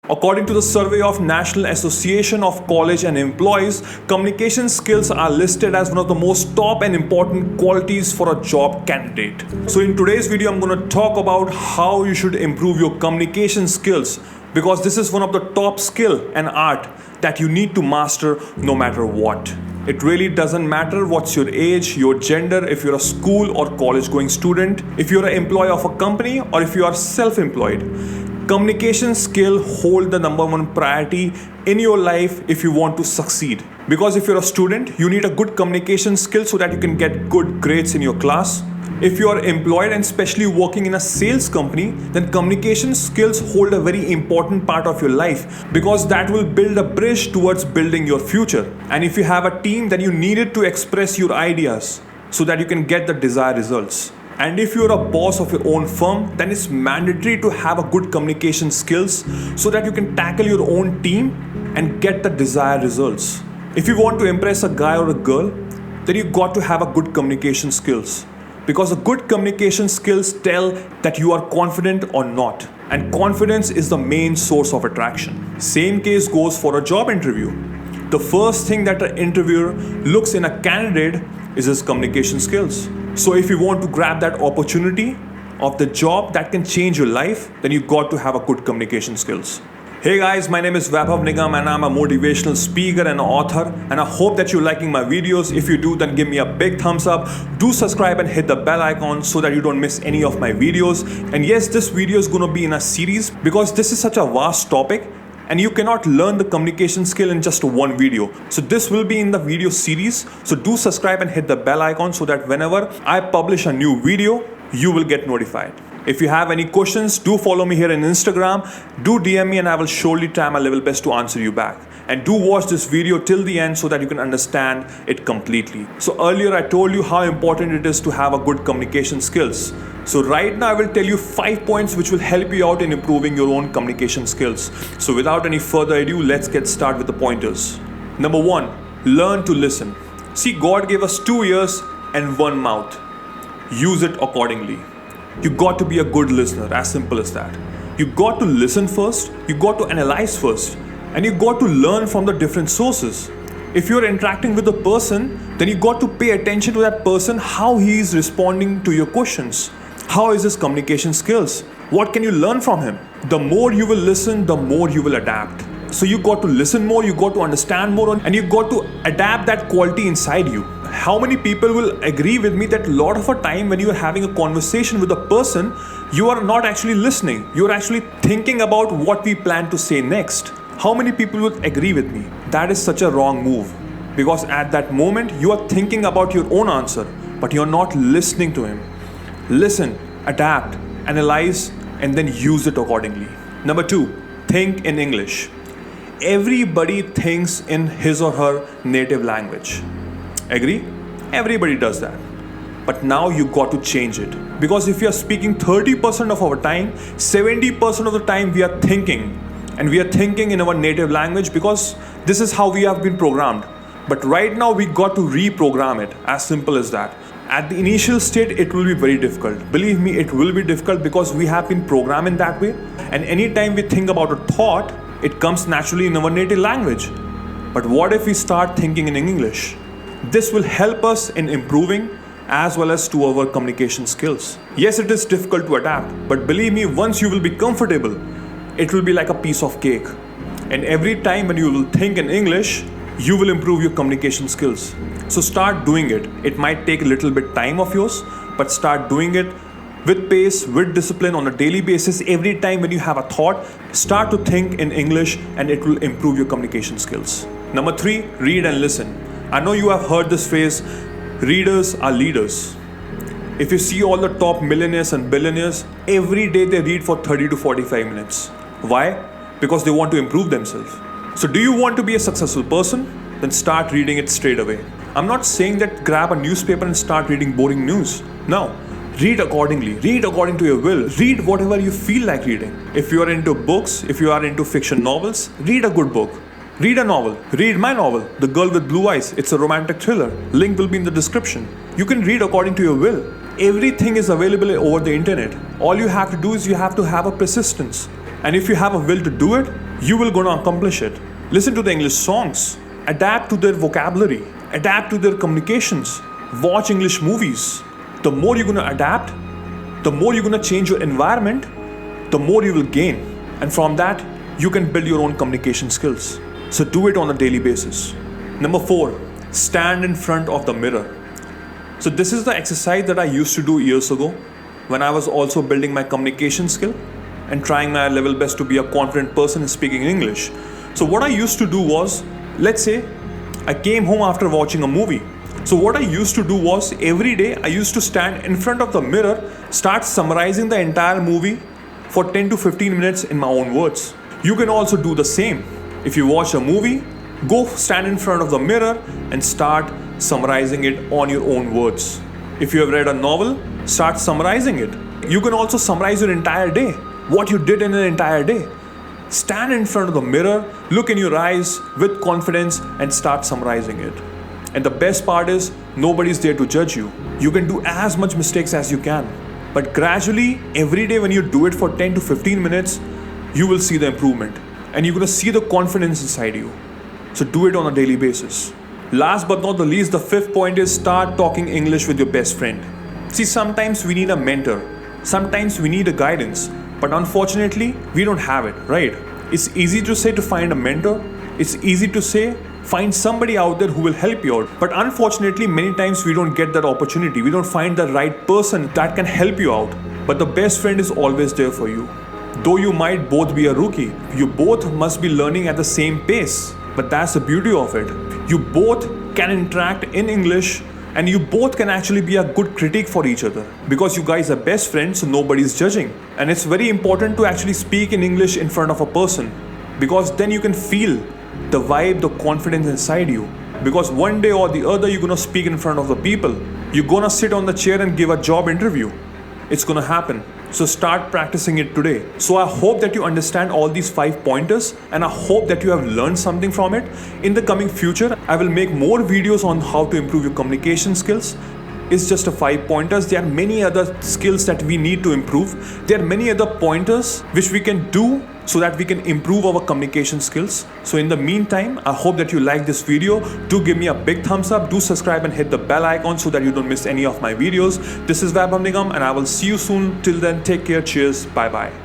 According to the survey of National Association of College and Employees, communication skills are listed as one of the most top and important qualities for a job candidate. So in today's video, I'm going to talk about how you should improve your communication skills, because this is one of the top skill and art that you need to master no matter what. It really doesn't matter what's your age, your gender, if you're a school or college going student, if you're an employee of a company, or if you are self-employed. Communication skill hold the number one priority in your life if you want to succeed. Because if you're a student, you need a good communication skill so that you can get good grades in your class. If you are employed and especially working in a sales company, then communication skills hold a very important part of your life, because that will build a bridge towards building your future. And if you have a team, then you need it to express your ideas so that you can get the desired results. And if you're a boss of your own firm, then it's mandatory to have a good communication skills so that you can tackle your own team and get the desired results. If you want to impress a guy or a girl, then you got to have a good communication skills, because the good communication skills tell that you are confident or not. And confidence is the main source of attraction. Same case goes for a job interview. The first thing that an interviewer looks in a candidate is his communication skills. So if you want to grab that opportunity of the job that can change your life, then you got to have a good communication skills. Hey guys, my name is Vaibhav Nigam and I'm a motivational speaker and author, and I hope that you're liking my videos. If you do, then give me a big thumbs up. Do subscribe and hit the bell icon so that you don't miss any of my videos. And yes, this video is going to be in a series because this is such a vast topic and you cannot learn the communication skill in just one video. So this will be in the video series. So do subscribe and hit the bell icon so that whenever I publish a new video, you will get notified. If you have any questions, do follow me here on Instagram. Do DM me and I will surely try my level best to answer you back. And do watch this video till the end so that you can understand it completely. So earlier I told you how important it is to have a good communication skills. So right now I will tell you 5 points which will help you out in improving your own communication skills. So without any further ado, let's get started with the pointers. Number 1, learn to listen. See, God gave us 2 ears and 1 mouth. Use it accordingly. You got to be a good listener, as simple as that. You got to listen first, you got to analyze first, and you got to learn from the different sources. If you're interacting with a person, then you got to pay attention to that person, how he is responding to your questions. How is his communication skills? What can you learn from him? The more you will listen, the more you will adapt. So you got to listen more, you got to understand more, and you got to adapt that quality inside you. How many people will agree with me that a lot of a time when you are having a conversation with a person, you are not actually listening. You are actually thinking about what we plan to say next. How many people would agree with me? That is such a wrong move, because at that moment you are thinking about your own answer, but you are not listening to him. Listen, adapt, analyze, and then use it accordingly. Number 2, think in English. Everybody thinks in his or her native language. Agree? Everybody does that. But now you got to change it. Because if you are speaking 30% of our time, 70% of the time we are thinking. And we are thinking in our native language because this is how we have been programmed. But right now we got to reprogram it. As simple as that. At the initial state, it will be very difficult. Believe me, it will be difficult because we have been programmed in that way. And anytime we think about a thought, it comes naturally in our native language. But what if we start thinking in English? This will help us in improving as well as to our communication skills. Yes, it is difficult to adapt, but believe me, once you will be comfortable, it will be like a piece of cake. And every time when you will think in English, you will improve your communication skills. So start doing it. It might take a little bit time of yours, but start doing it with pace, with discipline on a daily basis. Every time when you have a thought, start to think in English and it will improve your communication skills. Number 3, read and listen. I know you have heard this phrase, readers are leaders. If you see all the top millionaires and billionaires, every day they read for 30 to 45 minutes. Why? Because they want to improve themselves. So do you want to be a successful person? Then start reading it straight away. I'm not saying that grab a newspaper and start reading boring news. No. Read accordingly. Read according to your will. Read whatever you feel like reading. If you are into books, if you are into fiction novels, read a good book. Read a novel. Read my novel, The Girl with Blue Eyes. It's a romantic thriller. Link will be in the description. You can read according to your will. Everything is available over the internet. All you have to do is you have to have a persistence. And if you have a will to do it, you will gonna accomplish it. Listen to the English songs, adapt to their vocabulary, adapt to their communications, watch English movies. The more you're gonna adapt, the more you're gonna change your environment, the more you will gain. And from that, you can build your own communication skills. So do it on a daily basis. Number 4, stand in front of the mirror. So this is the exercise that I used to do years ago when I was also building my communication skill and trying my level best to be a confident person in speaking English. So what I used to do was, let's say I came home after watching a movie. So what I used to do was, every day I used to stand in front of the mirror, start summarizing the entire movie for 10 to 15 minutes in my own words. You can also do the same. If you watch a movie, go stand in front of the mirror and start summarizing it on your own words. If you have read a novel, start summarizing it. You can also summarize your entire day, what you did in an entire day. Stand in front of the mirror, look in your eyes with confidence and start summarizing it. And the best part is, nobody's there to judge you. You can do as much mistakes as you can. But gradually, every day when you do it for 10 to 15 minutes, you will see the improvement. And you're gonna see the confidence inside you. So do it on a daily basis. Last but not the least, the 5th point is start talking English with your best friend. See, sometimes we need a mentor. Sometimes we need a guidance. But unfortunately, we don't have it, right? It's easy to say to find a mentor. It's easy to say, find somebody out there who will help you out. But unfortunately, many times we don't get that opportunity. We don't find the right person that can help you out. But the best friend is always there for you. Though you might both be a rookie, you both must be learning at the same pace. But that's the beauty of it. You both can interact in English and you both can actually be a good critic for each other. Because you guys are best friends, so nobody's judging. And it's very important to actually speak in English in front of a person. Because then you can feel the vibe, the confidence inside you. Because one day or the other, you're gonna speak in front of the people. You're gonna sit on the chair and give a job interview. It's gonna happen. So start practicing it today. So I hope that you understand all these 5 pointers and I hope that you have learned something from it. In the coming future, I will make more videos on how to improve your communication skills. It's just a 5 pointers. There are many other skills that we need to improve. There are many other pointers which we can do so that we can improve our communication skills. So in the meantime, I hope that you like this video. Do give me a big thumbs up. Do subscribe and hit the bell icon so that you don't miss any of my videos. This is Vaibhav Nigam and I will see you soon. Till then, take care. Cheers. Bye bye.